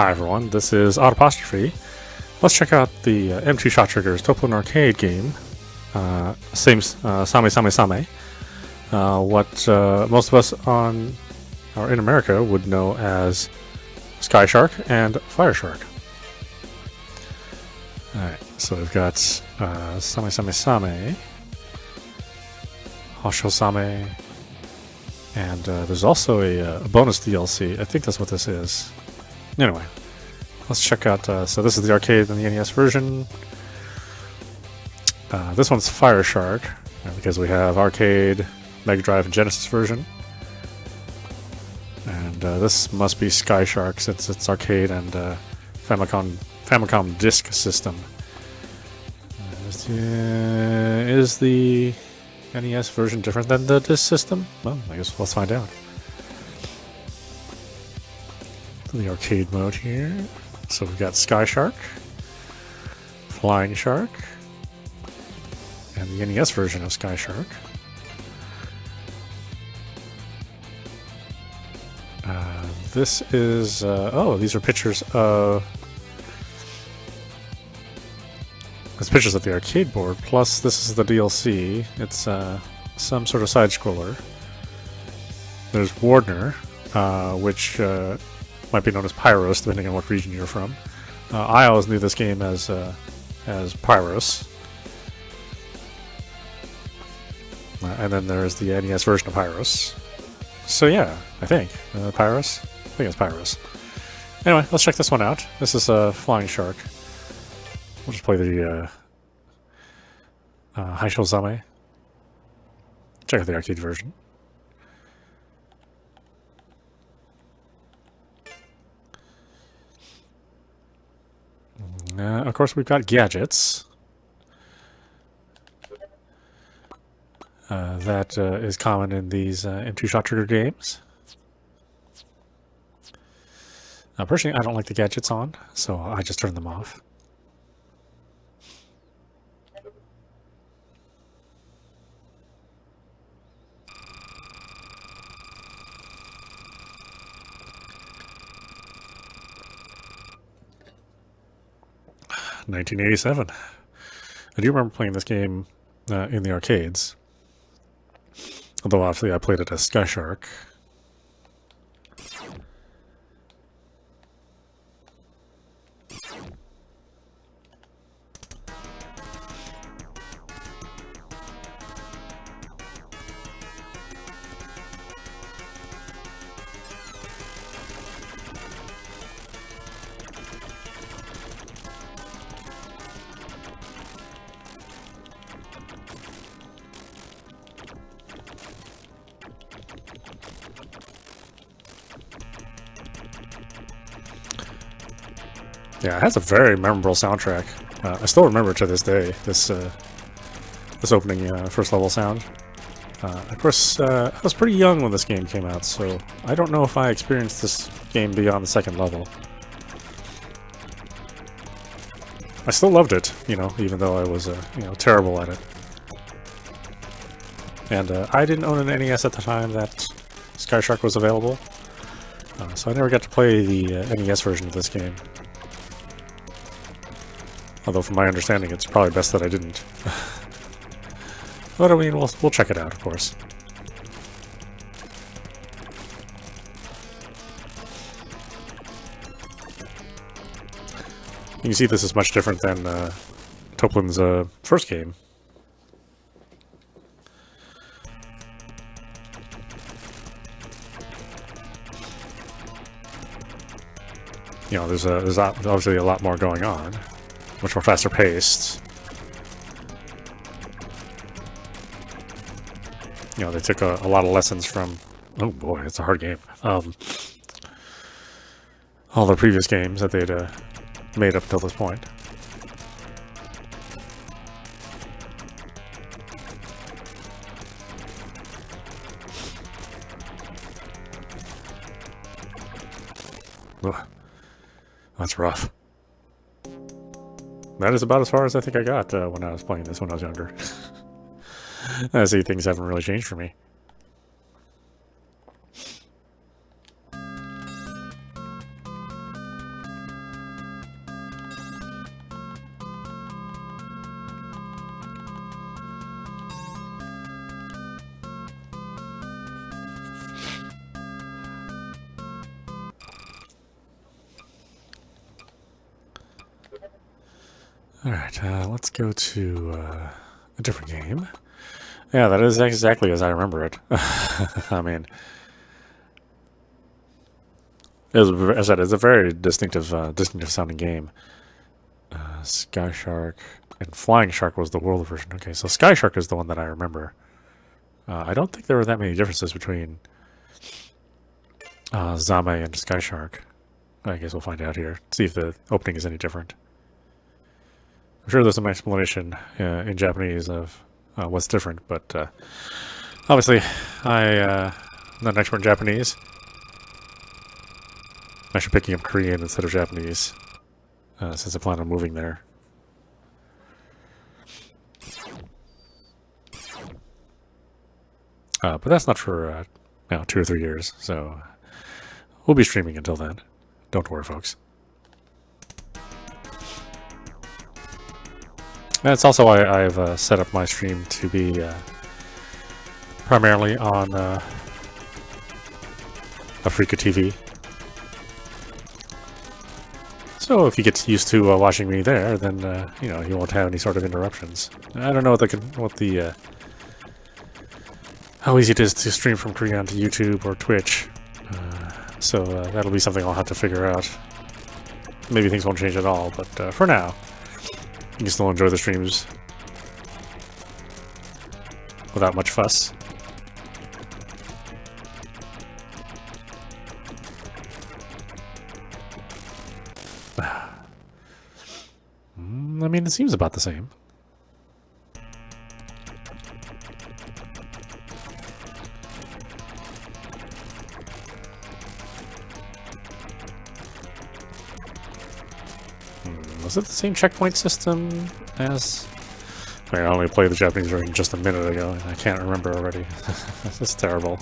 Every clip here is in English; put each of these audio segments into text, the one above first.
Hi everyone, this is audap. Let's check out the M2 Shot Trigger's Toplin arcade game. Same Same Same Same. What most of us in America would know as Sky Shark and Fire Shark. Alright, so we've got Same Same Same, Hishou Same, and there's also a bonus DLC. I think that's what this is. Anyway, let's check out. So this is the arcade and the NES version. This one's Fire Shark, because we have arcade, Mega Drive, and Genesis version. And this must be Sky Shark since it's arcade and Famicom Disk System. Is the NES version different than the Disk System? Well, I guess let's find out. The arcade mode here. So we've got Sky Shark, Flying Shark, and the NES version of Sky Shark. This is these are pictures of pictures of the arcade board. Plus, this is the DLC. It's some sort of side scroller. There's Wardner, which might be known as Pyros, depending on what region you're from. I always knew this game as Pyros. And then there's the NES version of Pyros. So yeah, I think. Pyros? I think it's Pyros. Anyway, let's check this one out. This is Flying Shark. We'll just play the Hishou Same. Check out the arcade version. Of course, we've got gadgets. That is common in these M2 Shot Trigger games. Personally, I don't like the gadgets on, so I just turn them off. (1987). I do remember playing this game in the arcades. Although obviously I played it as Sky Shark. Yeah, it has a very memorable soundtrack. I still remember it to this day, this opening first level sound. Of course, I was pretty young when this game came out, so I don't know if I experienced this game beyond the second level. I still loved it, even though I was, terrible at it. And I didn't own an NES at the time that Sky Shark was available, so I never got to play the NES version of this game. Although, from my understanding, it's probably best that I didn't. But I mean, we'll check it out, of course. You can see this is much different than Toplin's first game. There's obviously a lot more going on. Much more faster paced. They took a lot of lessons from... Oh boy, it's a hard game. All the previous games that they'd made up till this point. Ugh. That's rough. That is about as far as I think I got when I was playing this when I was younger. I see things haven't really changed for me. Alright, let's go to a different game. Yeah, that is exactly as I remember it. I mean, as I said, it's a very distinctive sounding game. Sky Shark and Flying Shark was the world version. Okay, so Sky Shark is the one that I remember. I don't think there were that many differences between Zame and Sky Shark. I guess we'll find out here. See if the opening is any different. I'm sure there's some explanation in Japanese of what's different, but obviously I'm not an expert in Japanese. I'm actually picking up Korean instead of Japanese since I plan on moving there. But that's not for 2 or 3 years, so we'll be streaming until then. Don't worry, folks. That's also why I've set up my stream to be primarily on Africa TV. So if you get used to watching me there, then you won't have any sort of interruptions. I don't know how easy it is to stream from Korea onto YouTube or Twitch. So that'll be something I'll have to figure out. Maybe things won't change at all, but for now, you can still enjoy the streams without much fuss. I mean, it seems about the same. Was it the same checkpoint system as... I only played the Japanese version just a minute ago, and I can't remember already. This is terrible.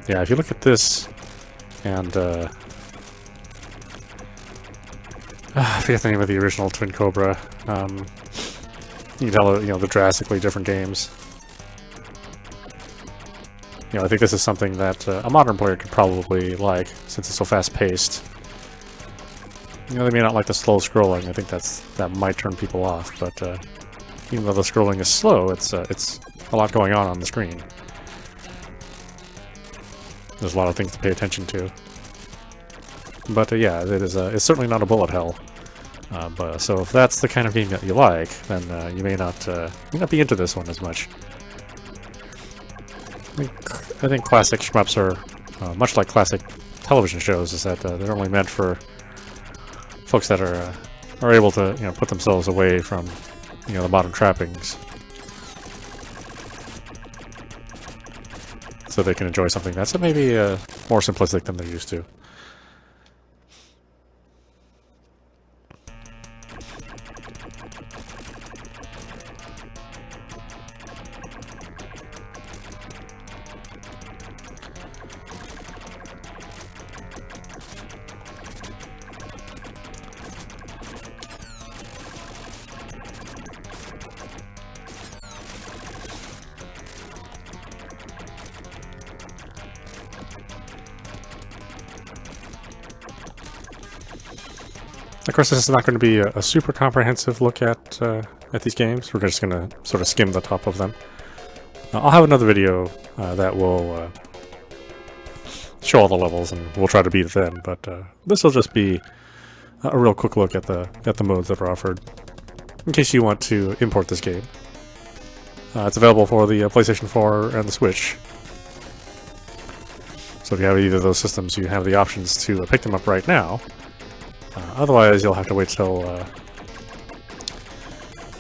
Yeah, if you look at this, and I forget the name of the original Twin Cobra. You can tell, they're drastically different games. I think this is something that a modern player could probably like, since it's so fast-paced. They may not like the slow scrolling. I think that might turn people off, but even though the scrolling is slow, it's a lot going on the screen. There's a lot of things to pay attention to. But yeah, it's certainly not a bullet hell. So if that's the kind of game that you like, then you may not be into this one as much. I think classic shmups are much like classic television shows, is that they're only meant for folks that are able to put themselves away from the modern trappings, so they can enjoy something that's maybe more simplistic than they're used to. Of course, this is not going to be a super comprehensive look at these games. We're just going to sort of skim the top of them. I'll have another video that will show all the levels, and we'll try to beat it then. But this will just be a real quick look at the modes that are offered, in case you want to import this game. It's available for the PlayStation 4 and the Switch. So if you have either of those systems, you have the options to pick them up right now. Otherwise, you'll have to wait till,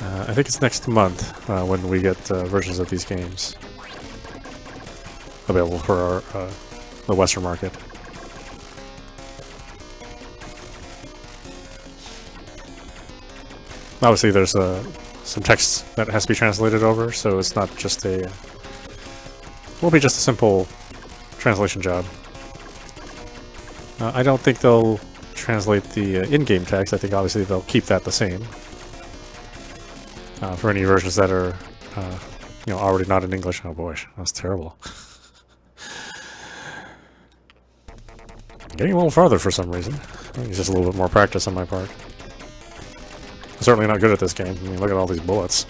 I think it's next month, when we get versions of these games available for the Western market. Obviously, there's some text that has to be translated over, so it's not just won't be just a simple translation job. I don't think they'll translate the in-game text. I think obviously they'll keep that the same for any versions that are already not in English. Oh boy, that's terrible. Getting a little farther for some reason. I think it's just a little bit more practice on my part. I'm certainly not good at this game. I mean, look at all these bullets.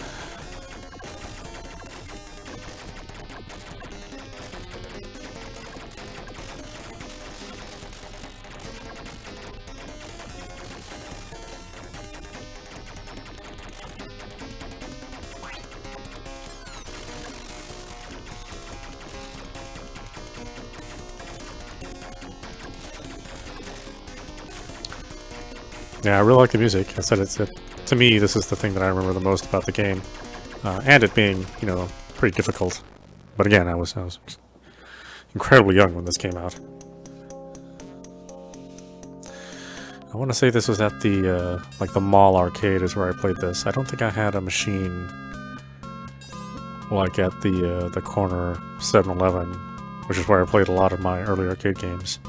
Yeah, I really like the music. I said to me, this is the thing that I remember the most about the game, and it being, pretty difficult. But again, I was incredibly young when this came out. I want to say this was at the the mall arcade is where I played this. I don't think I had a machine like at the corner 7-Eleven, which is where I played a lot of my early arcade games.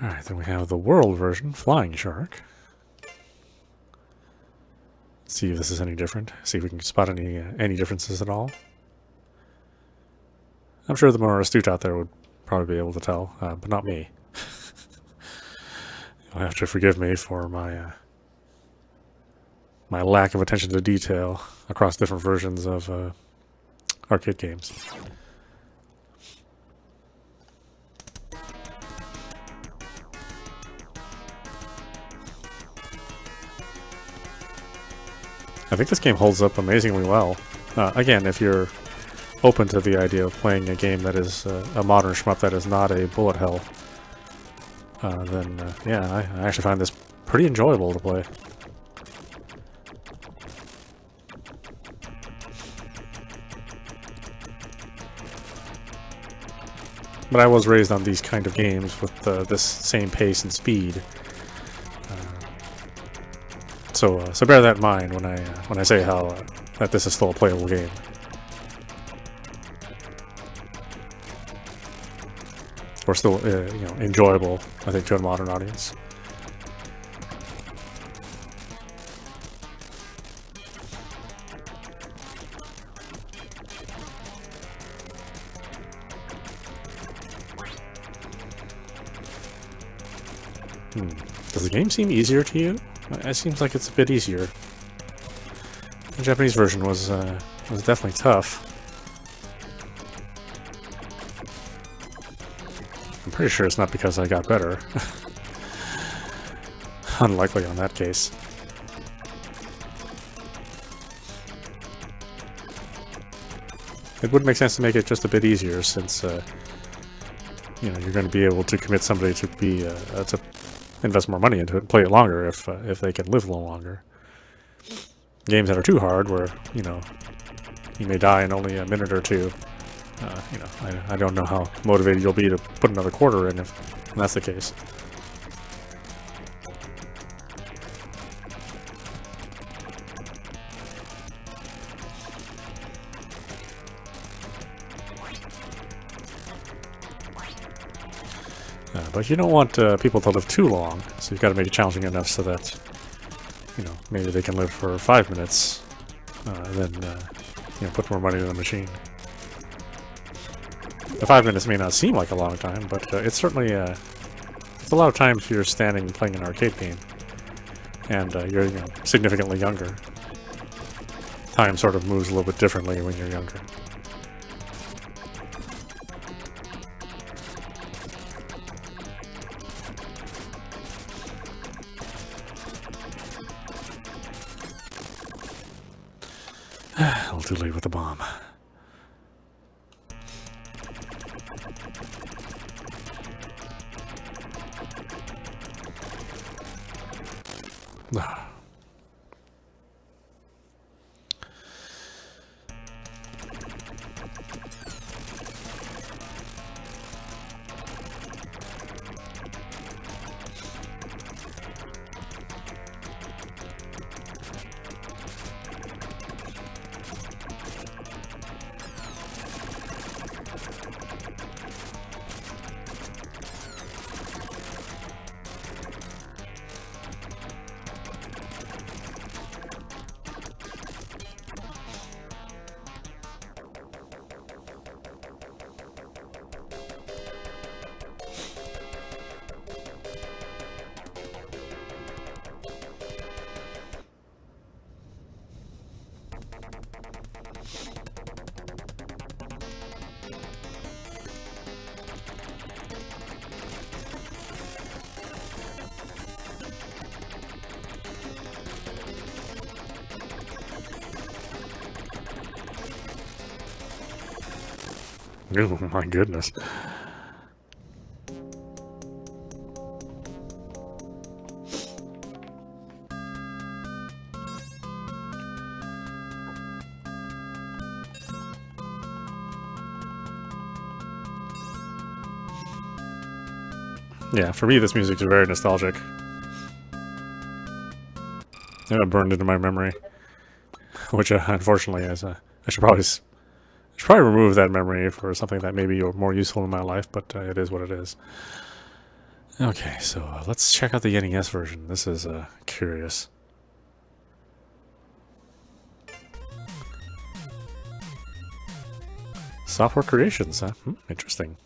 Alright, then we have the world version, Flying Shark. See if this is any different. See if we can spot any differences at all. I'm sure the more astute out there would probably be able to tell, but not me. You'll have to forgive me for my my lack of attention to detail across different versions of arcade games. I think this game holds up amazingly well. Again, if you're open to the idea of playing a game that is a modern shmup that is not a bullet hell, then yeah, I actually find this pretty enjoyable to play. But I was raised on these kind of games with this same pace and speed. So bear that in mind when I say how that this is still a playable game. Or still enjoyable, I think, to a modern audience. Does the game seem easier to you? It seems like it's a bit easier. The Japanese version was definitely tough. I'm pretty sure it's not because I got better. Unlikely on that case. It would make sense to make it just a bit easier, since you're going to be able to commit somebody to be to invest more money into it and play it longer if they can live a little longer. Games that are too hard, where you may die in only a minute or two. I don't know how motivated you'll be to put another quarter in if that's the case. But you don't want people to live too long, so you've got to make it challenging enough so that, maybe they can live for 5 minutes, then, put more money in the machine. The 5 minutes may not seem like a long time, but it's certainly it's a lot of time if you're standing and playing an arcade game, and you're significantly younger. Time sort of moves a little bit differently when you're younger. A little too late with the bomb. Oh my goodness. Yeah, for me, this music is very nostalgic. It burned into my memory, which unfortunately is. I should probably remove that memory for something that may be more useful in my life, but it is what it is. Okay, so let's check out the NES version. This is curious. Software creations, huh? Interesting.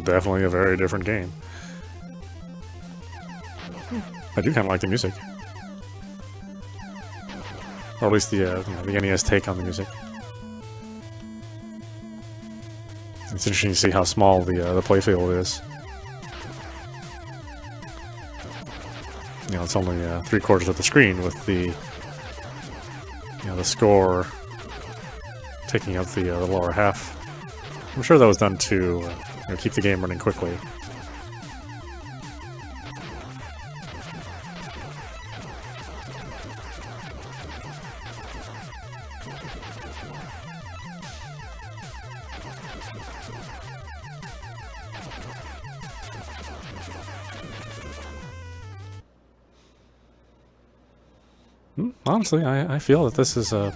Definitely a very different game. I do kind of like the music. Or at least the NES take on the music. It's interesting to see how small the playfield is. It's only 3/4 of the screen, with the the score taking up the lower half. I'm sure that was done to keep the game running quickly. Honestly, I feel that this is a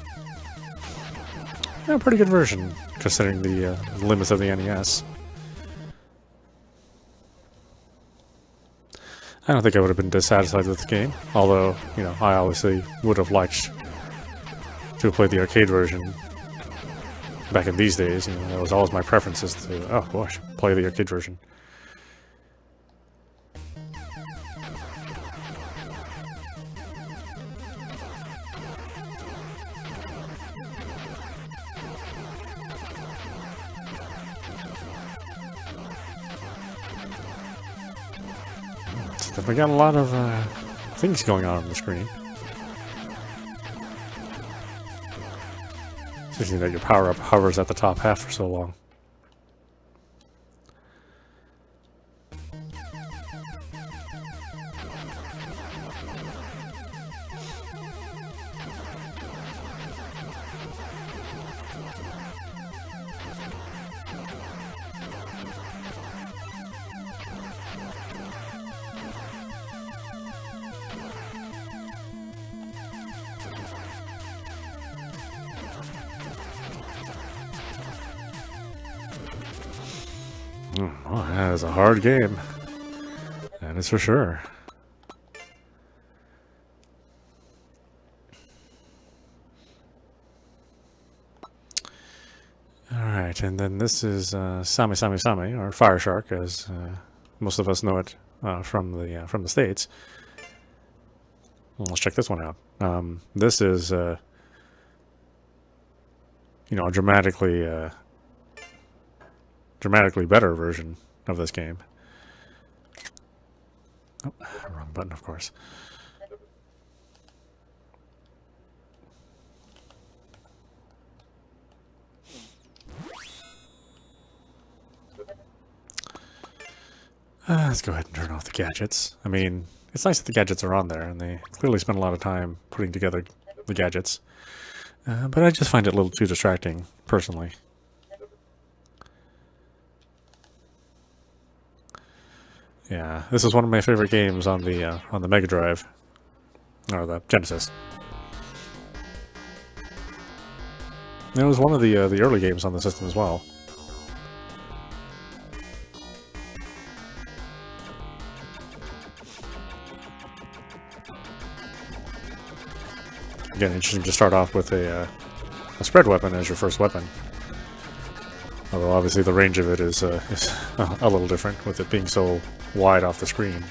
pretty good version, considering the limits of the NES. I don't think I would have been dissatisfied with the game, although, I obviously would have liked to have played the arcade version back in these days. That was always my preference, is to, oh gosh, play the arcade version. We got a lot of things going on the screen. Especially that your power-up hovers at the top half for so long. Oh, that is a hard game. That is for sure. Alright, and then this is Sami Sami Sami, or Fire Shark, as most of us know it from the States. Well, let's check this one out. This is a dramatically better version of this game. Oh, wrong button, of course. Let's go ahead and turn off the gadgets. I mean, it's nice that the gadgets are on there, and they clearly spend a lot of time putting together the gadgets. But I just find it a little too distracting, personally. Yeah, this is one of my favorite games on the Mega Drive, or the Genesis. It was one of the early games on the system as well. Again, interesting to start off with a spread weapon as your first weapon. Although obviously the range of it is a little different, with it being so wide off the screen.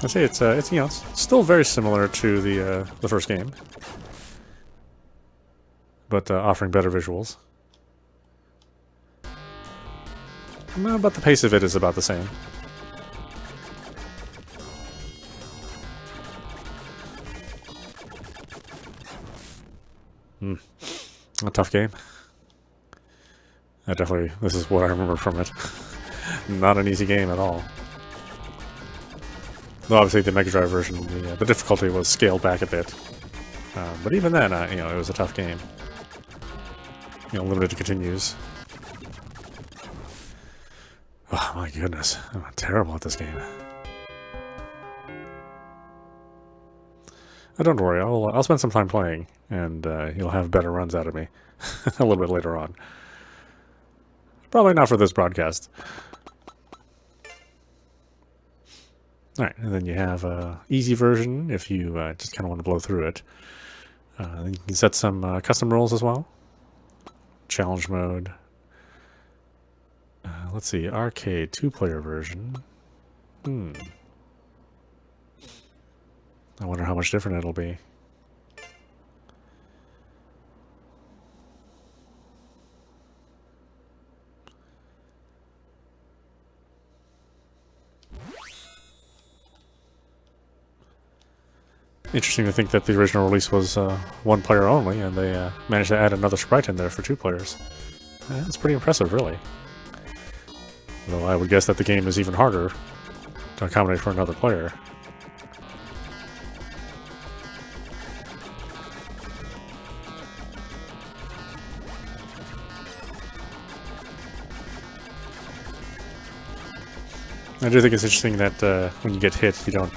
I say it's you know, it's still very similar to the first game, but offering better visuals. But the pace of it is about the same. A tough game. Definitely, this is what I remember from it. Not an easy game at all. Though obviously the Mega Drive version, the difficulty was scaled back a bit. But even then, you know, it was a tough game. You know, limited continues. Oh my goodness, I'm terrible at this game. Don't worry, I'll spend some time playing, and you'll have better runs out of me a little bit later on. Probably not for this broadcast. Alright, and then you have a easy version if you just kind of want to blow through it. Then you can set some custom rules as well. Challenge mode. Let's see, arcade 2-player version. I wonder how much different it'll be. Interesting to think that the original release was 1 player only, and they managed to add another sprite in there for 2 players. That's pretty impressive, really. Though I would guess that the game is even harder to accommodate for another player. I do think it's interesting that when you get hit, you don't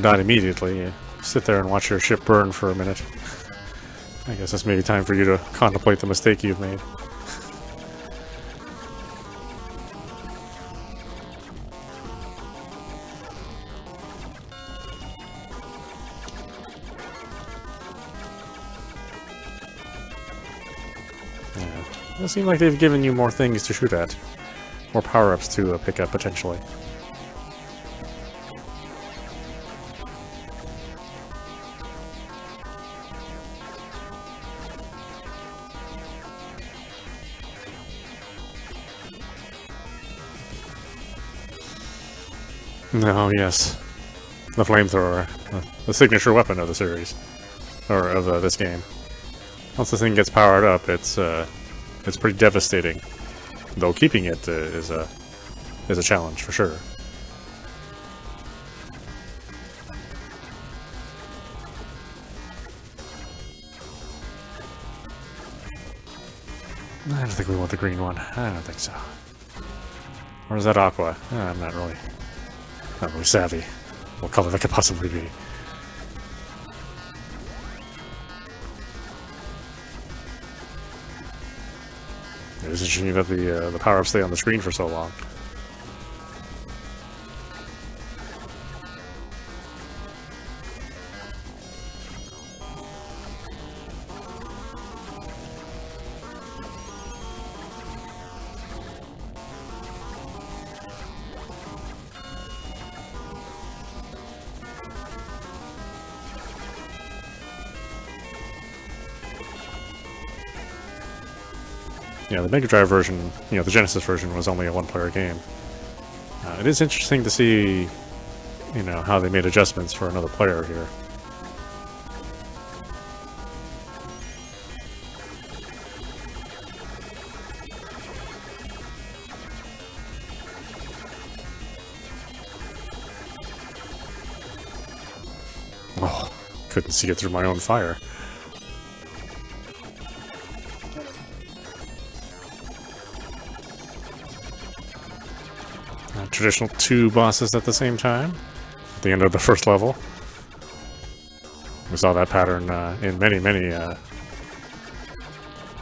die immediately. You sit there and watch your ship burn for a minute. I guess that's maybe time for you to contemplate the mistake you've made. Yeah. It seems like they've given you more things to shoot at. More power-ups to pick up, potentially. Oh, yes. The flamethrower. The signature weapon of the series. Or of this game. Once the thing gets powered up, it's pretty devastating. Though keeping it is a challenge, for sure. I don't think we want the green one. I don't think so. Or is that aqua? I'm not really savvy. What color that could possibly be. It is interesting that the power-ups stay on the screen for so long. Yeah, the Mega Drive version, you know, the Genesis version was only a 1-player game. It is interesting to see, you know, how they made adjustments for another player here. Oh, couldn't see it through my own fire. Traditional 2 bosses at the same time at the end of the first level. We saw that pattern in many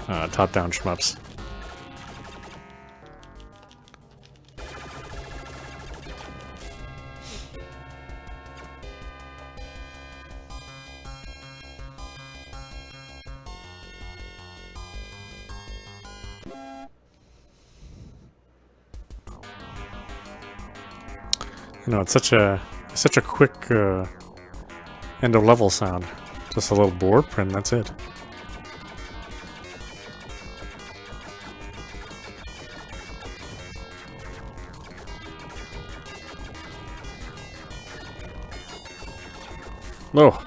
top-down shmups. You know, it's such a quick end of level sound. Just a little borp, and that's it. Oh.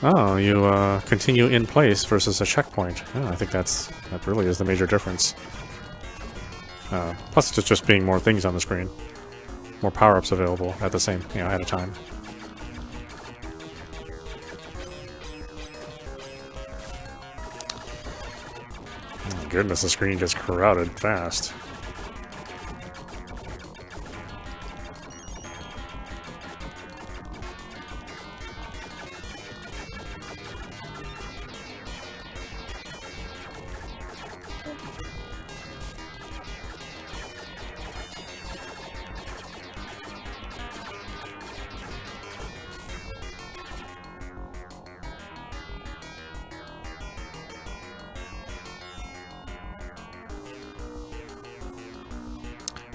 Oh, you continue in place versus a checkpoint. Oh, I think that really is the major difference. Plus, it's just being more things on the screen, more power-ups available at the same, at a time. Oh, goodness, the screen gets crowded fast.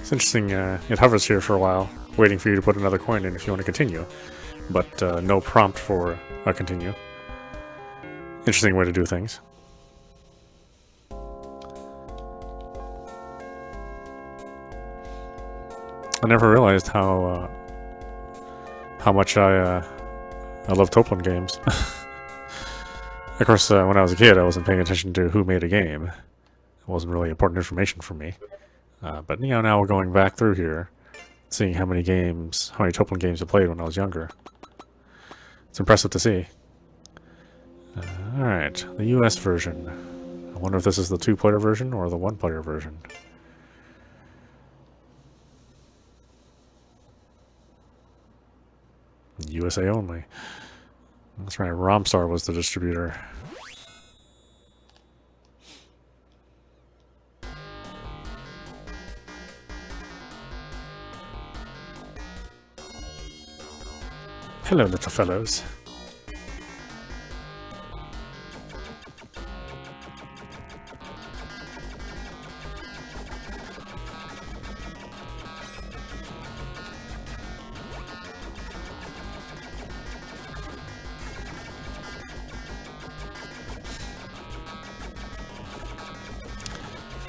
It's interesting, it hovers here for a while, waiting for you to put another coin in if you want to continue, but no prompt for a continue. Interesting way to do things. I never realized how much I love Toplin games. Of course, when I was a kid, I wasn't paying attention to who made a game. It wasn't really important information for me. But now we're going back through here, seeing how many Toplin games I played when I was younger. It's impressive to see. Alright, the US version. I wonder if this is the 2-player version or the 1-player version. USA only. That's right, Romstar was the distributor. Hello, little fellows.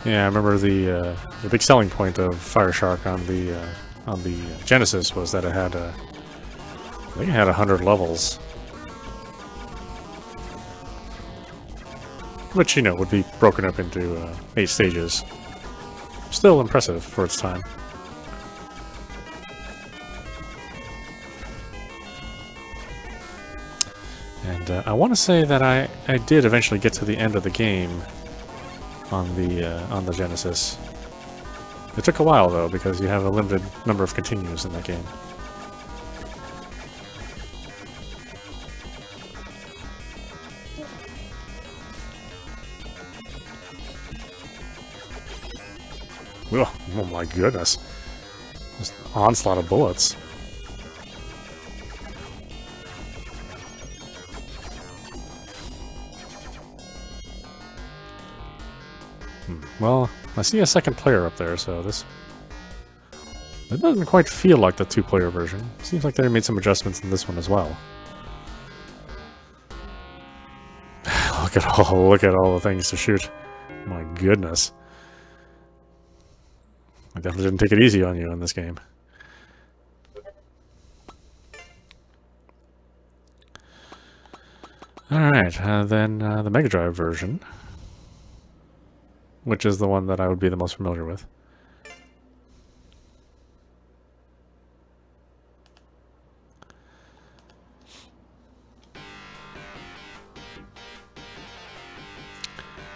Yeah, I remember the big selling point of Fire Shark on the Genesis was that it had I think it had 100 levels. Which, would be broken up into 8 stages. Still impressive for its time. And I want to say that I did eventually get to the end of the game on the Genesis. It took a while, though, because you have a limited number of continues in that game. Oh my goodness. Just an onslaught of bullets. Well, I see a second player up there, so it doesn't quite feel like the 2-player version. Seems like they made some adjustments in this one as well. Look at all the things to shoot. My goodness. I definitely didn't take it easy on you in this game. Alright, then the Mega Drive version, which is the one that I would be the most familiar with.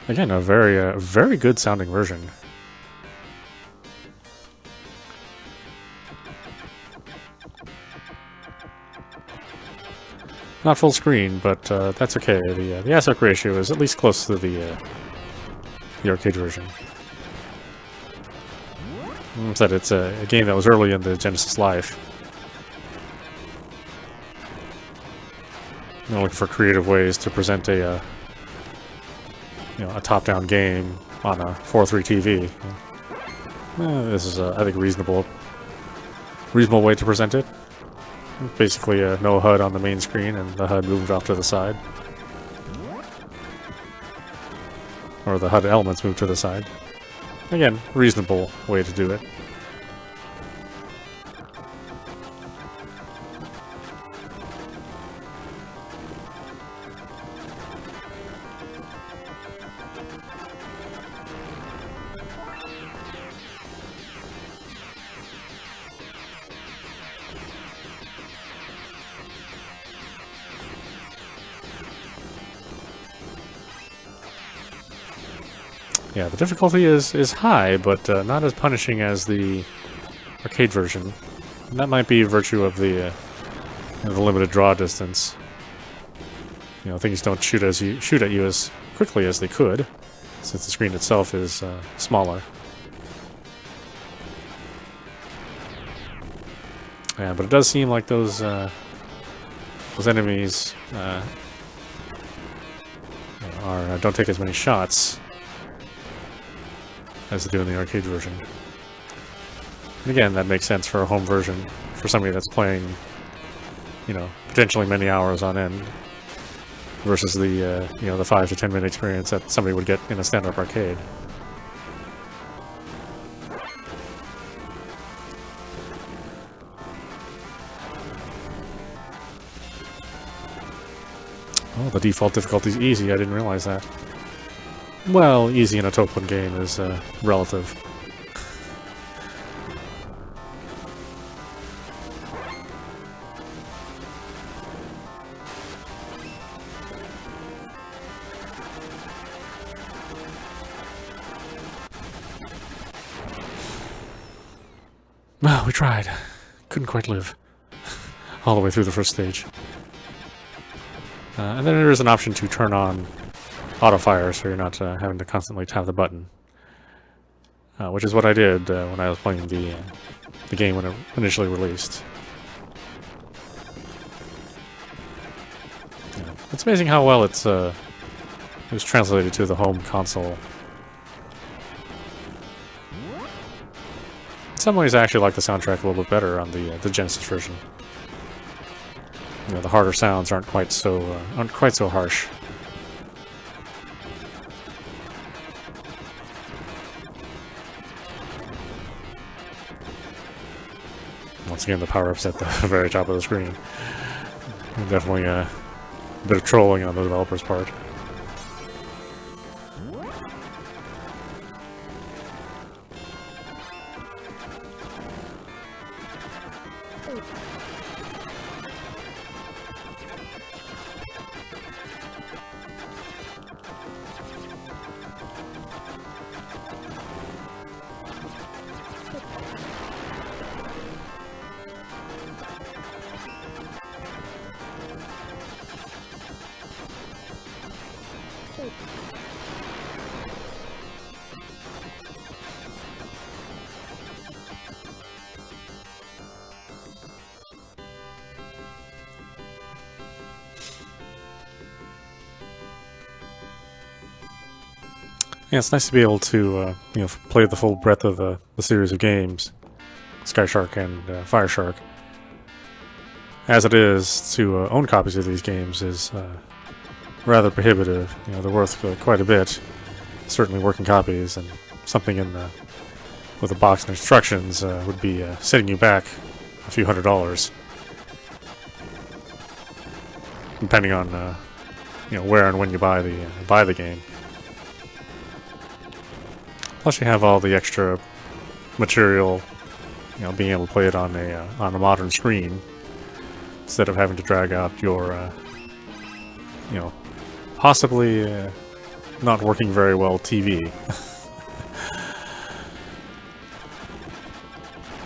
Again, a very good sounding version. Not full screen, but that's okay. The aspect ratio is at least close to the arcade version. Like I said, it's a game that was early in the Genesis life. Looking for creative ways to present a top-down game on a 4:3 TV. This is, I think, reasonable reasonable way to present it. Basically, no HUD on the main screen and the HUD moved off to the side. Or the HUD elements moved to the side. Again, reasonable way to do it. Yeah, the difficulty is high, but not as punishing as the arcade version. And that might be a virtue of the limited draw distance. You know, things don't shoot at you as quickly as they could, since the screen itself is smaller. Yeah, but it does seem like those enemies don't take as many shots as they do in the arcade version. And again, that makes sense for a home version, for somebody that's playing, you know, potentially many hours on end, versus the, you know, the 5 to 10 minute experience that somebody would get in a stand-up arcade. Oh, the default difficulty is easy. I didn't realize that. Well, easy in a Toplin game is relative. Well, we tried. Couldn't quite live. All the way through the first stage. And then there is an option to turn on auto-fire, so you're not having to constantly tap the button. Which is what I did when I was playing the game when it initially released. Yeah. It's amazing how well it was translated to the home console. In some ways, I actually like the soundtrack a little bit better on the Genesis version. You know, the harder sounds aren't quite so harsh. Once again, the power-ups at the very top of the screen. Definitely a bit of trolling on the developer's part. Yeah, it's nice to be able to, you know, play the full breadth of the series of games, Sky Shark and Fire Shark. As it is, to own copies of these games is rather prohibitive. You know, they're worth quite a bit. Certainly working copies, and something with a box and instructions would be setting you back a few $100s, depending on you know, where and when you buy the game. Plus, you have all the extra material, you know, being able to play it on a modern screen instead of having to drag out your, you know, possibly not working very well TV.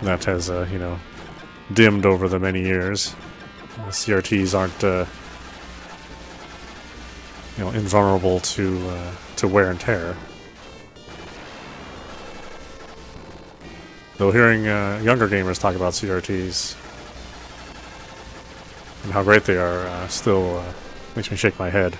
That has, you know, dimmed over the many years. CRTs aren't, you know, invulnerable to wear and tear. Though hearing younger gamers talk about CRTs and how great they are still makes me shake my head.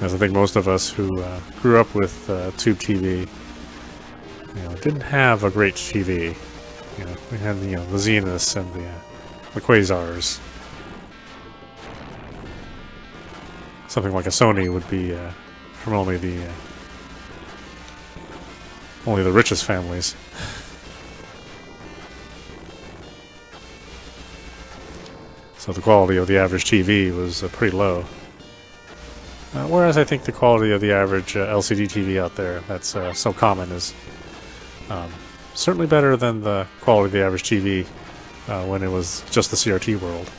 As I think most of us who grew up with tube TV, didn't have a great TV. We had the Zeniths and the Quasars. Something like a Sony would be from only the richest families. So the quality of the average TV was pretty low. Whereas I think the quality of the average LCD TV out there that's so common is certainly better than the quality of the average TV when it was just the CRT world.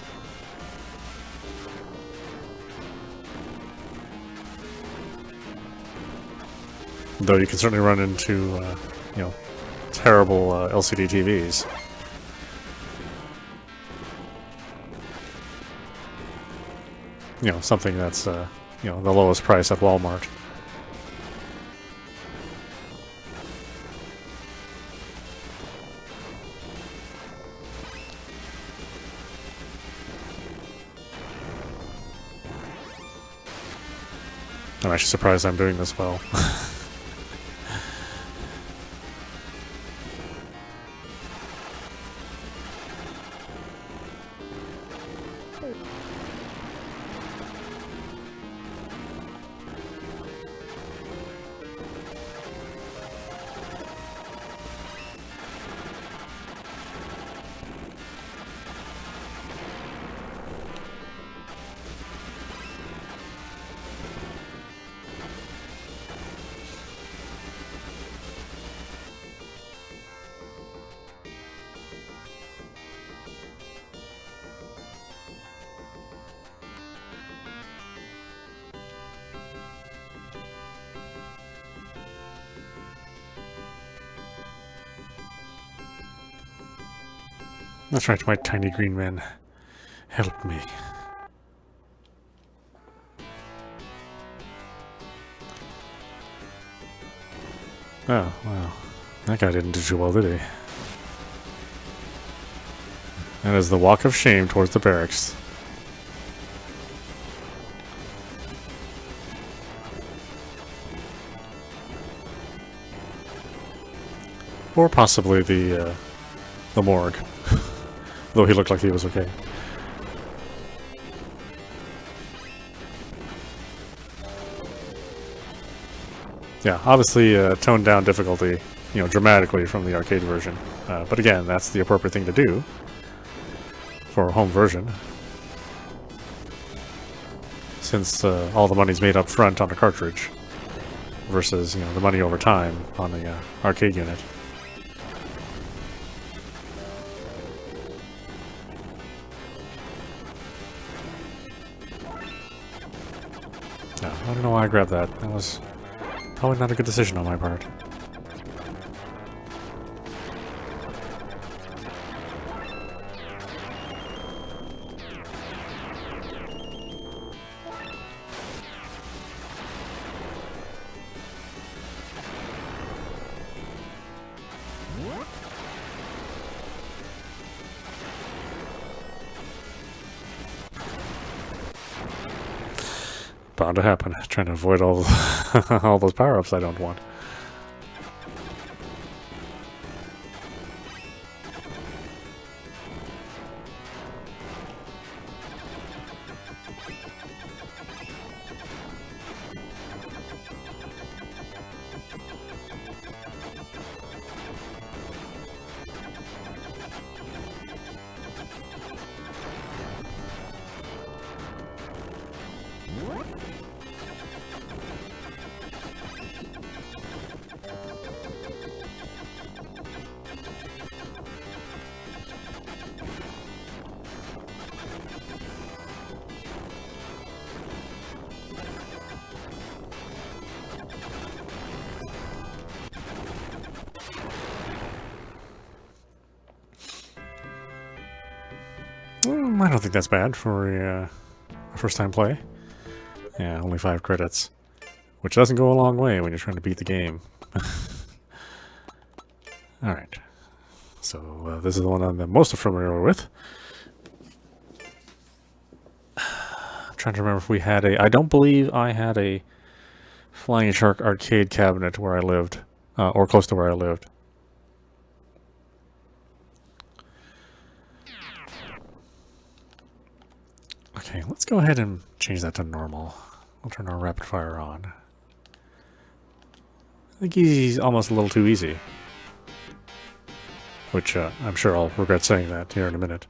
Though you can certainly run into, terrible LCD TVs. Something that's, the lowest price at Walmart. I'm actually surprised I'm doing this well. That's right, my tiny green man. Help me. Oh, wow. That guy didn't do too well, did he? That is the walk of shame towards the barracks. Or possibly the morgue. Though he looked like he was okay. Yeah, obviously toned down difficulty, dramatically from the arcade version. But again, that's the appropriate thing to do for a home version. Since all the money's made up front on the cartridge versus, the money over time on the arcade unit. I don't know why I grabbed that. That was probably not a good decision on my part. Bound to happen. Trying to avoid all all those power-ups I don't want. I don't think that's bad for a first-time play. Yeah, only 5 credits. Which doesn't go a long way when you're trying to beat the game. Alright. So, this is the one I'm the most familiar with. I'm trying to remember if we had a... I don't believe I had a Flying Shark arcade cabinet where I lived, or close to where I lived. Okay, let's go ahead and change that to normal. We'll turn our rapid fire on. I think easy's almost a little too easy. Which, I'm sure I'll regret saying that here in a minute.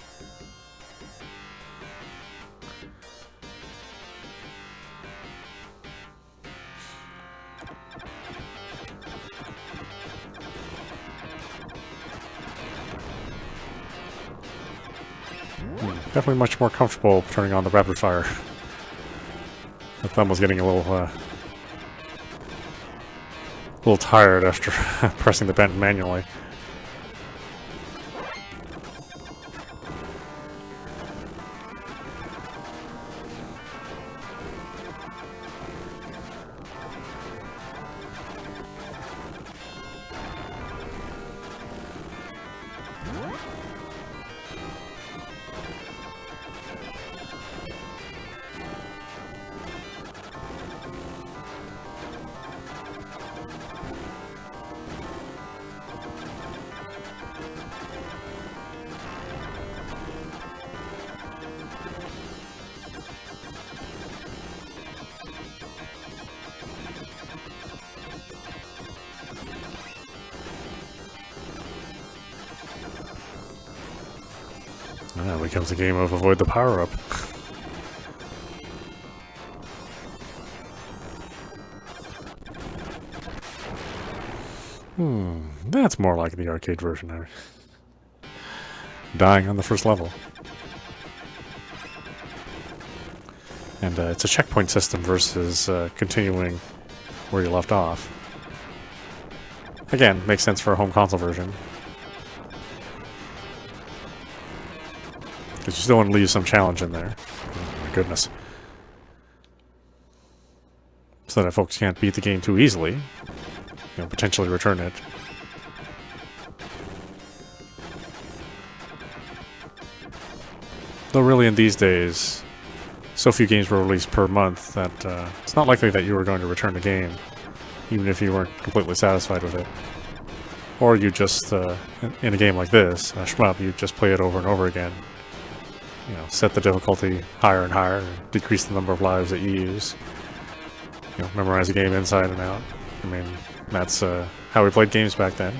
Definitely much more comfortable turning on the rapid fire. The thumb was getting a little tired after pressing the button manually. Now it becomes a game of avoid the power-up. That's more like the arcade version there. Dying on the first level. And it's a checkpoint system versus continuing where you left off. Again, makes sense for a home console version. Because you still want to leave some challenge in there. Oh my goodness. So that folks can't beat the game too easily. You know, potentially return it. Though really in these days, so few games were released per month that it's not likely that you were going to return the game, even if you weren't completely satisfied with it. Or you just, in a game like this, shmup, you just play it over and over again. You know, set the difficulty higher and higher, and decrease the number of lives that you use. You know, memorize the game inside and out. I mean, that's how we played games back then,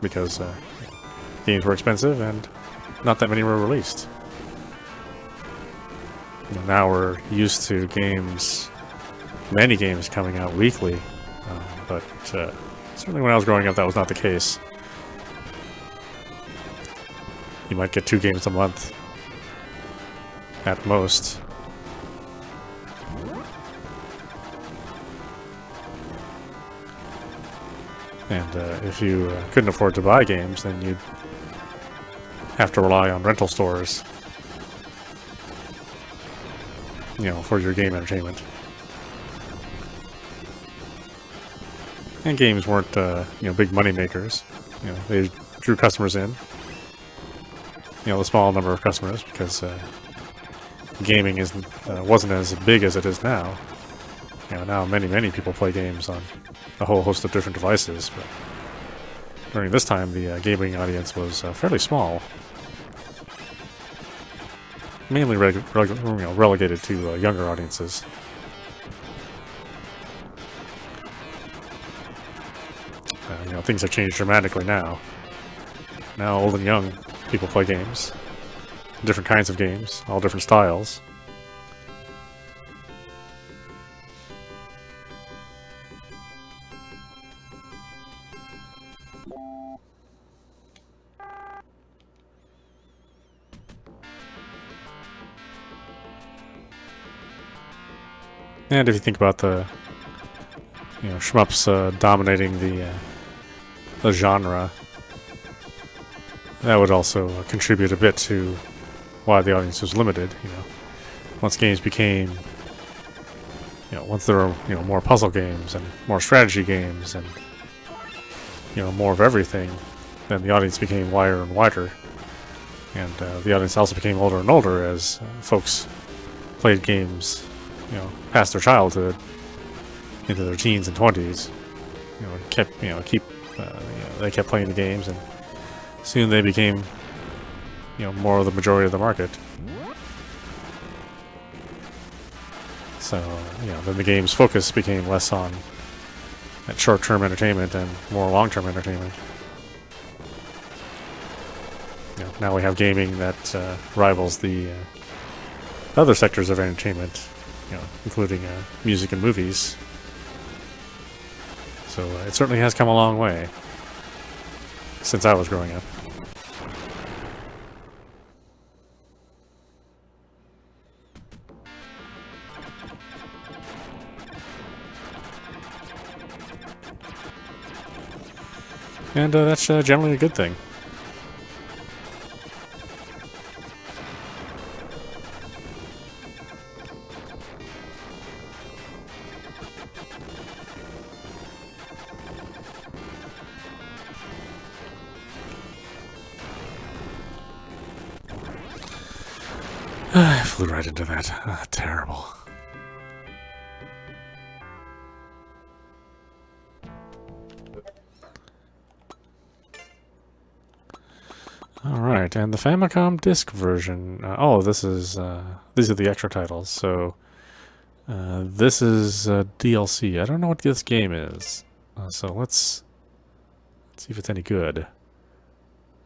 because games were expensive and not that many were released. You know, now we're used to games, many games coming out weekly, but certainly when I was growing up that was not the case. You might get 2 games a month. At most. And if you couldn't afford to buy games, then you'd have to rely on rental stores, you know, for your game entertainment. And games weren't, you know, big money makers. You know, they drew customers in. You know, a small number of customers, because gaming wasn't as big as it is now. You know, now many people play games on a whole host of different devices, but during this time the gaming audience was fairly small. Mainly relegated to younger audiences. You know, things have changed dramatically now. Now old and young people play games. Different kinds of games, all different styles. And if you think about the, you know, shmups dominating the genre, that would also contribute a bit to why the audience was limited. You know, once games became, you know, once there were, you know, more puzzle games and more strategy games and, you know, more of everything, then the audience became wider and wider, and the audience also became older and older as folks played games past their childhood into their teens and 20s. They kept playing the games, and soon they became, more of the majority of the market. So, then the game's focus became less on that short-term entertainment and more long-term entertainment. Now we have gaming that rivals the other sectors of entertainment, including music and movies. So it certainly has come a long way since I was growing up. And that's generally a good thing. I flew right into that. Terrible. Alright, and the Famicom disc version. This is these are the extra titles. So this is DLC. I don't know what this game is. So let's see if it's any good.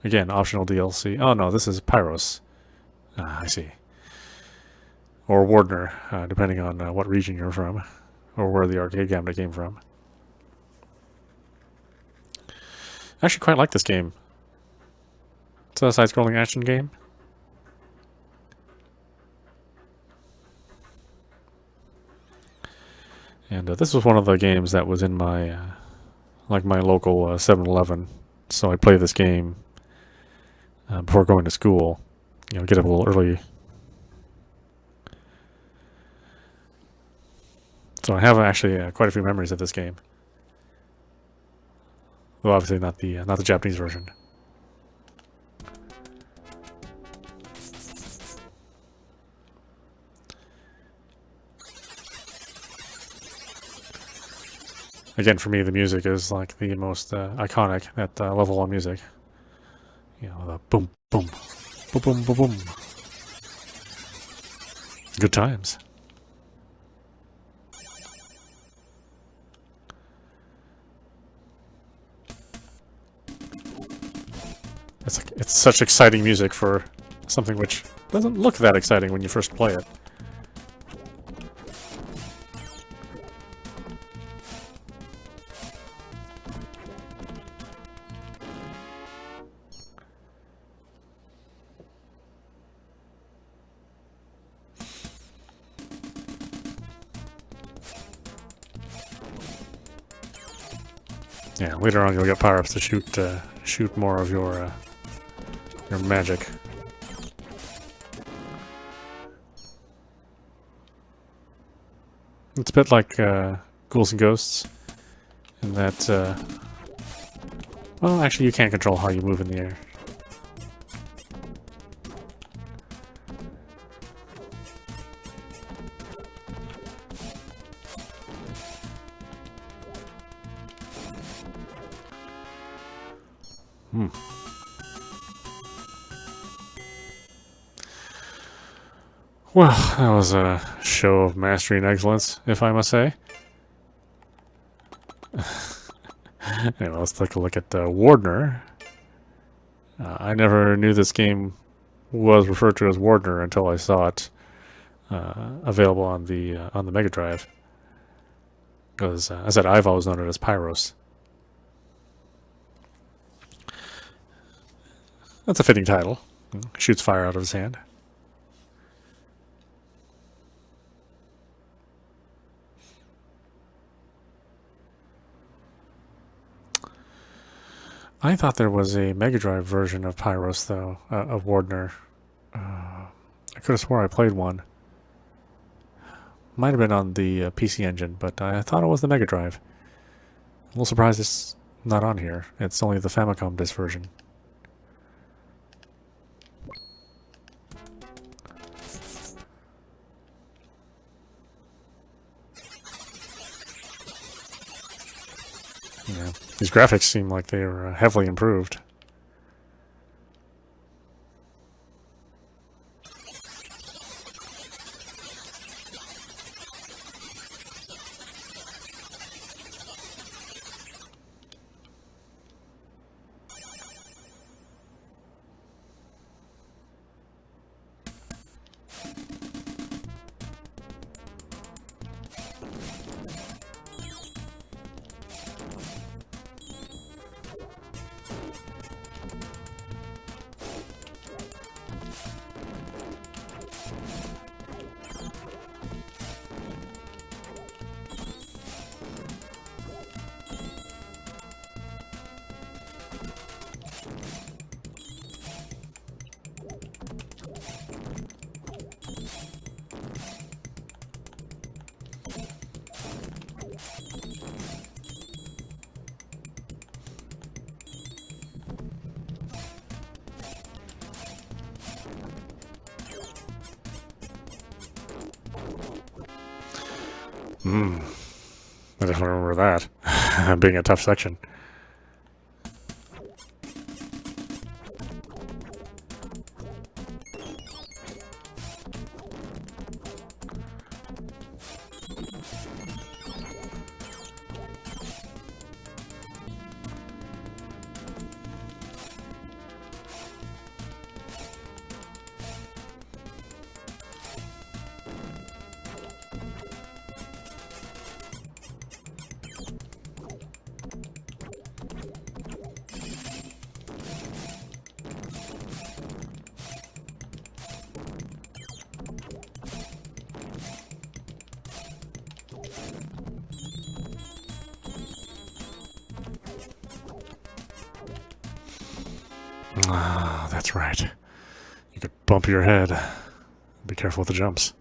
Again, optional DLC. Oh no, this is Pyros. I see. Or Wardner, depending on what region you're from, or where the arcade cabinet came from. I actually quite like this game. It's a side-scrolling action game. And this was one of the games that was in my, my local 7-Eleven. So I'd play this game before going to school. Get up a little early. So I have actually quite a few memories of this game. Though obviously not the Japanese version. Again, for me, the music is like the most iconic, that level 1 music. The boom, boom, boom, boom, boom, boom. Good times. It's such exciting music for something which doesn't look that exciting when you first play it. Yeah, later on you'll get power-ups to shoot more of your magic. It's a bit like Ghouls and Ghosts, in that, well, actually you can't control how you move in the air. Well, that was a show of mastery and excellence, if I must say. Anyway, let's take a look at Wardner. I never knew this game was referred to as Wardner until I saw it available on the Mega Drive. Because, as I said, I've always known it as Pyros. That's a fitting title. Shoots fire out of his hand. I thought there was a Mega Drive version of Pyros, though, of Wardner. I could have swore I played one. Might have been on the PC Engine, but I thought it was the Mega Drive. I'm a little surprised it's not on here. It's only the Famicom disc version. Yeah. These graphics seem like they are heavily improved. I definitely remember that being a tough section. Ah, that's right. You could bump your head. Be careful with the jumps.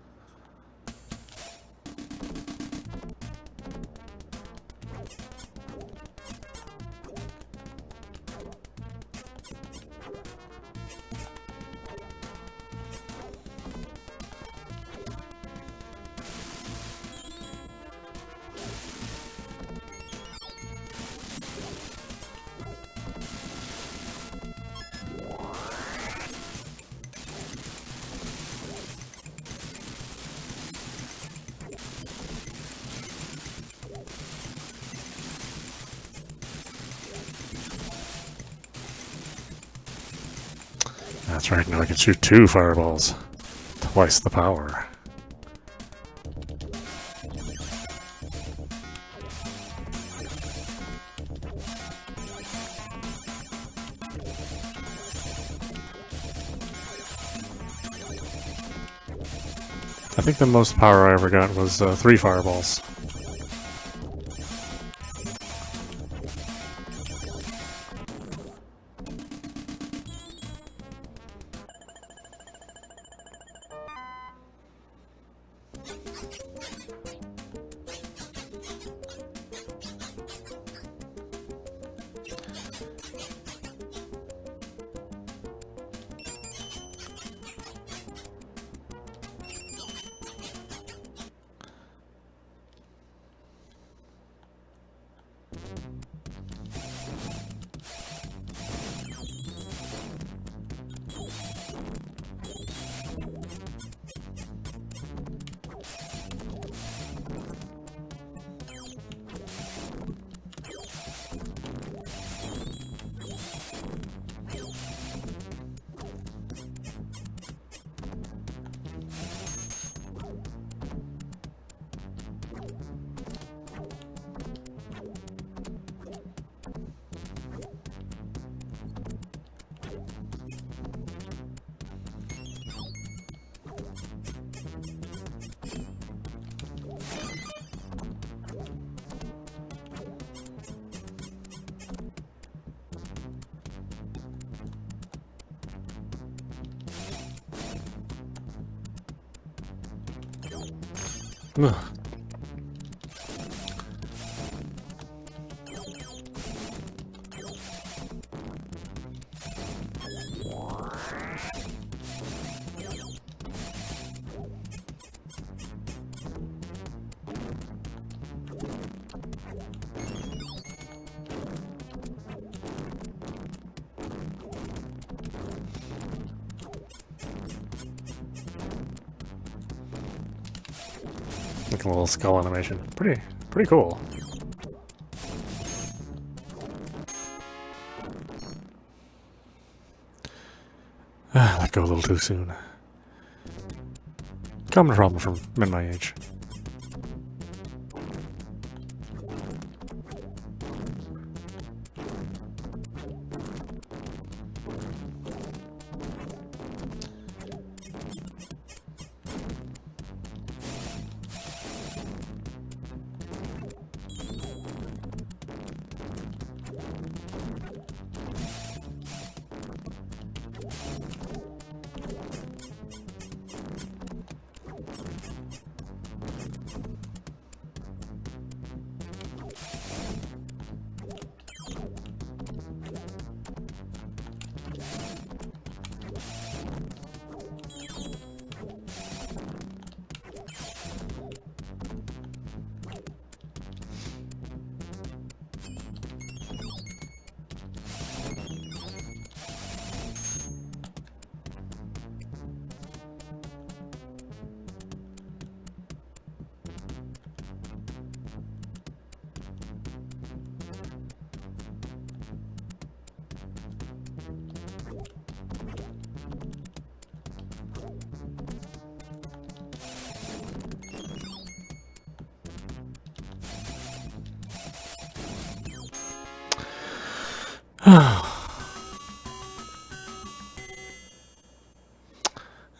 That's right, now I can shoot 2 fireballs. Twice the power. I think the most power I ever got was 3 fireballs. Ugh. Like a little skull animation. Pretty cool. Let go a little too soon. Common problem from men my age.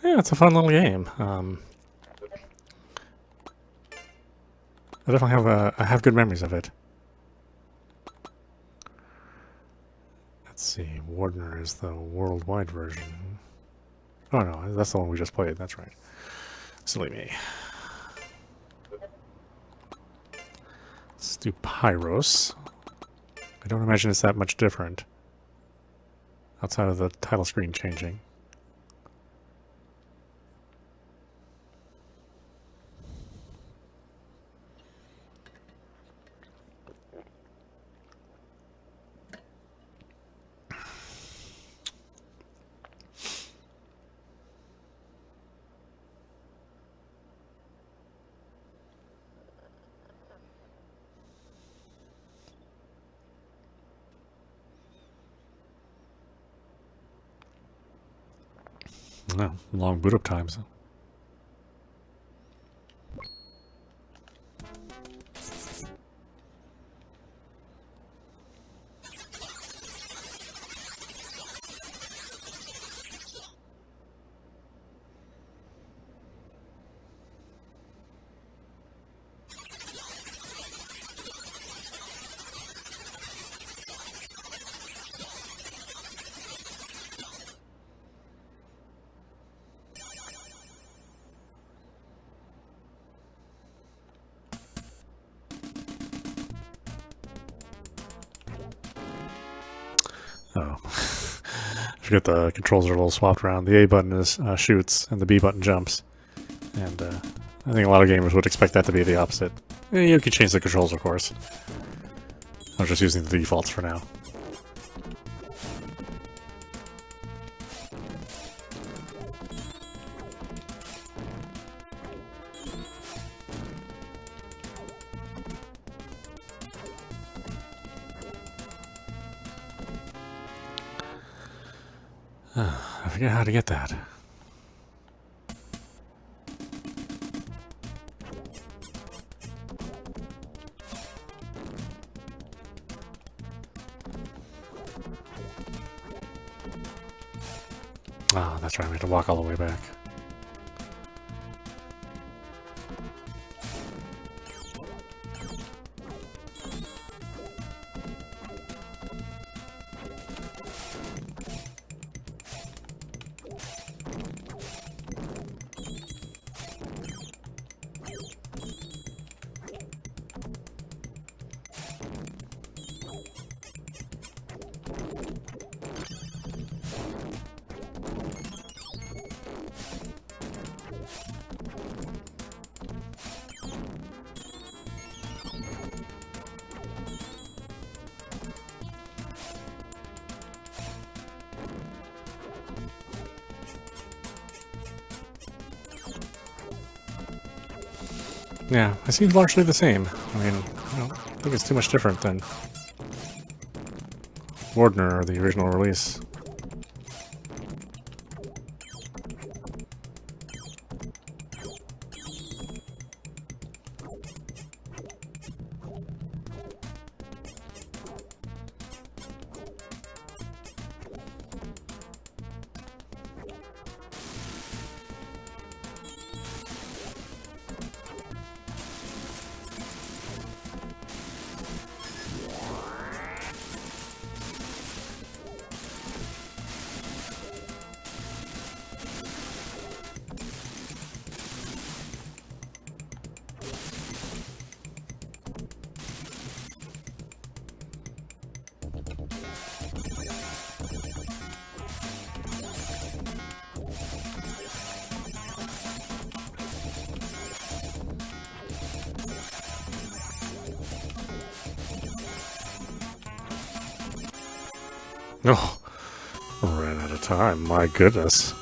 Yeah, it's a fun little game. I definitely have good memories of it. Let's see, Wardener is the worldwide version. Oh no, that's the one we just played, that's right. Silly me. Let's do Pyros. I don't imagine it's that much different. Outside of the title screen changing. No, long boot up times. Oh. I forget the controls are a little swapped around. The A button is shoots, and the B button jumps. And I think a lot of gamers would expect that to be the opposite. You can change the controls, of course. I'm just using the defaults for now. I forget how to get that. Ah, that's right, we have to walk all the way back. Yeah, it seems largely the same. I mean, I don't think it's too much different than Wardner or the original release. Oh, ran out of time. My goodness.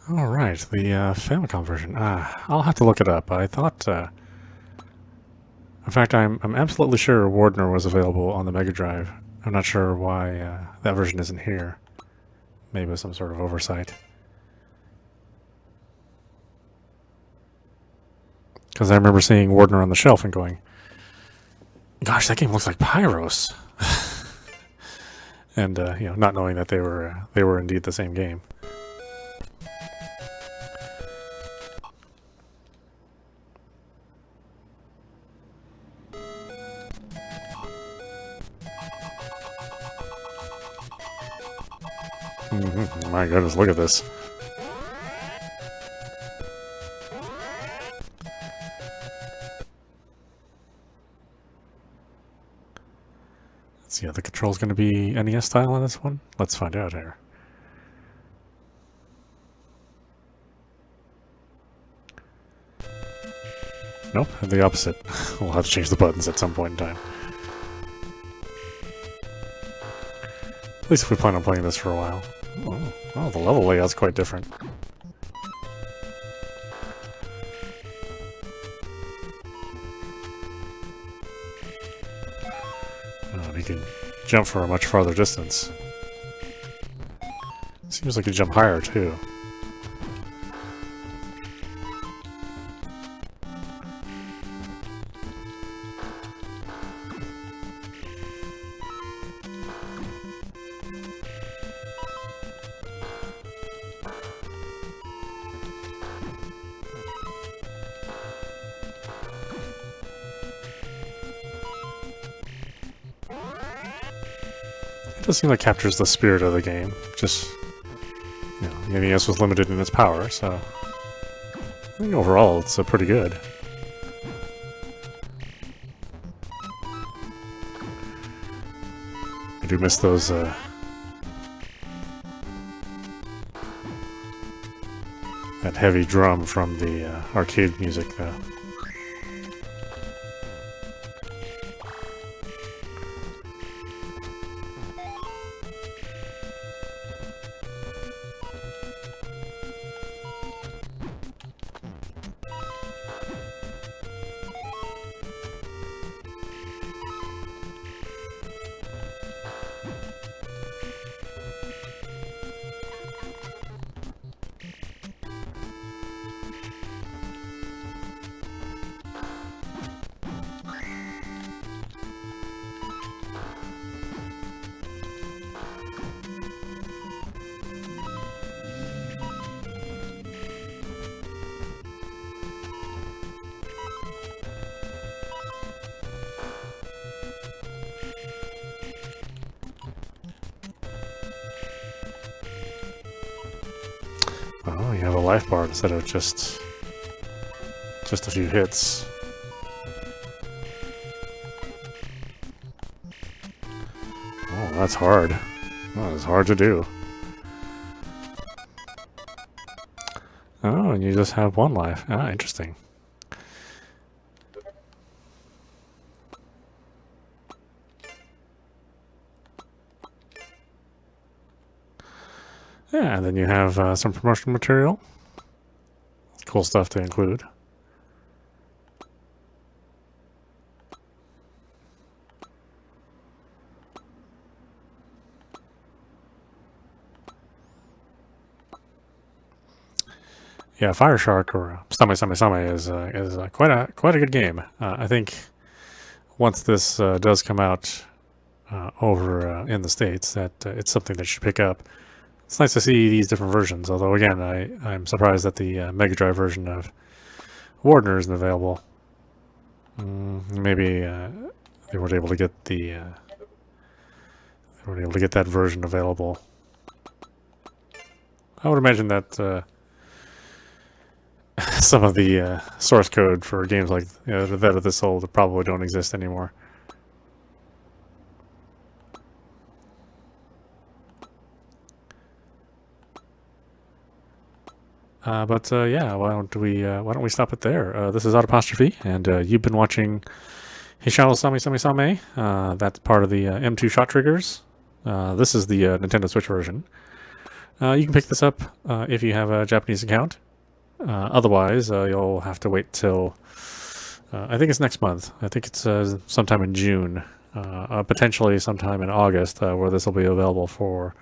All right, the Famicom version. I'll have to look it up. I thought, in fact, I'm absolutely sure Wardner was available on the Mega Drive. I'm not sure why that version isn't here. Maybe it was some sort of oversight. Because I remember seeing Wardner on the shelf and going, "Gosh, that game looks like Pyros," and you know, not knowing that they were indeed the same game. My goodness, look at this. Let's see, are the controls going to be NES style on this one? Let's find out here. Nope, the opposite. We'll have to change the buttons at some point in time. At least if we plan on playing this for a while. Oh, the level layout's quite different. Oh, and you can jump for a much farther distance. Seems like you jump higher, too. It does seem like it captures the spirit of the game. Just, you know, the NES was limited in its power, so I think overall it's pretty good. I do miss those that heavy drum from the arcade music, though. Oh, you have a life bar instead of just a few hits. Oh, that's hard. That is hard to do. Oh, and you just have one life. Ah, interesting. Yeah, and then you have some promotional material. Cool stuff to include. Yeah, Fire Shark or Same is quite a good game. I think once this does come out over in the States, that it's something that you should pick up. It's nice to see these different versions, although again, I'm surprised that the Mega Drive version of Wardener isn't available. Maybe they weren't able to get that version available. I would imagine that some of the source code for games like that of this old probably don't exist anymore. But yeah, why don't we stop it there? This is audapostrophe, and you've been watching Hishou Same. That's part of the M2 shot triggers. This is the Nintendo Switch version. You can pick this up if you have a Japanese account. Otherwise, you'll have to wait till I think it's next month. I think it's sometime in June, potentially sometime in August, where this will be available for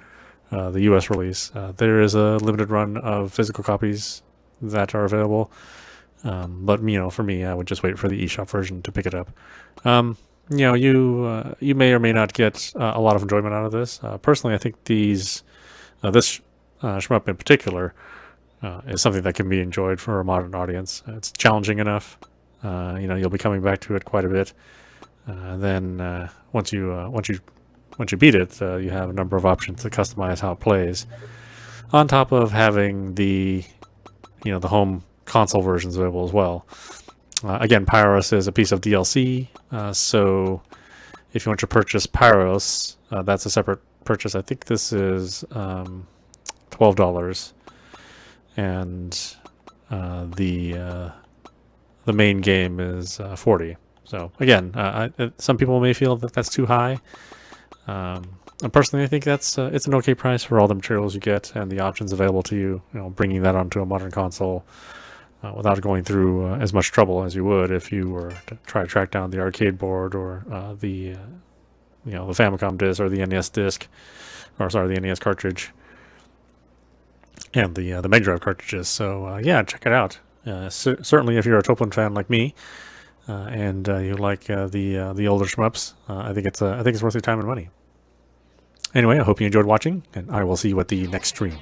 the US release. There is a limited run of physical copies that are available, but for me, I would just wait for the eShop version to pick it up. You may or may not get a lot of enjoyment out of this. Personally, I think this shmup in particular is something that can be enjoyed for a modern audience. It's challenging enough. You'll be coming back to it quite a bit. Then once you beat it, you have a number of options to customize how it plays. On top of having the home console versions available as well. Again, Pyros is a piece of DLC, so if you want to purchase Pyros, that's a separate purchase. I think this is $12, and the main game is $40. So again, some people may feel that that's too high. And personally, I think that's it's an okay price for all the materials you get and the options available to you. Bringing that onto a modern console without going through as much trouble as you would if you were to try to track down the arcade board or the Famicom disc or the NES disc, or sorry, the NES cartridge, and the Mega Drive cartridges. So yeah, check it out. Certainly, if you're a Toplin fan like me, and you like the older shmups, I think it's worth your time and money. Anyway, I hope you enjoyed watching, and I will see you at the next stream.